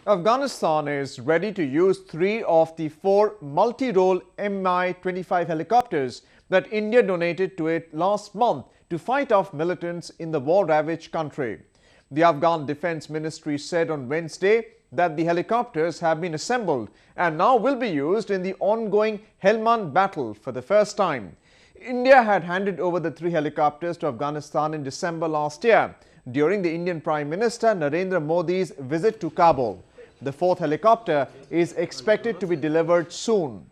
Afghanistan is ready to use 3 of the 4 multi-role Mi-25 helicopters that India donated to it last month to fight off militants in the war-ravaged country. The Afghan Defense Ministry said on Wednesday that the helicopters have been assembled and now will be used in the ongoing Helmand battle for the first time. India had handed over the 3 helicopters to Afghanistan in December last year during the Indian Prime Minister Narendra Modi's visit to Kabul. The 4th helicopter is expected to be delivered soon.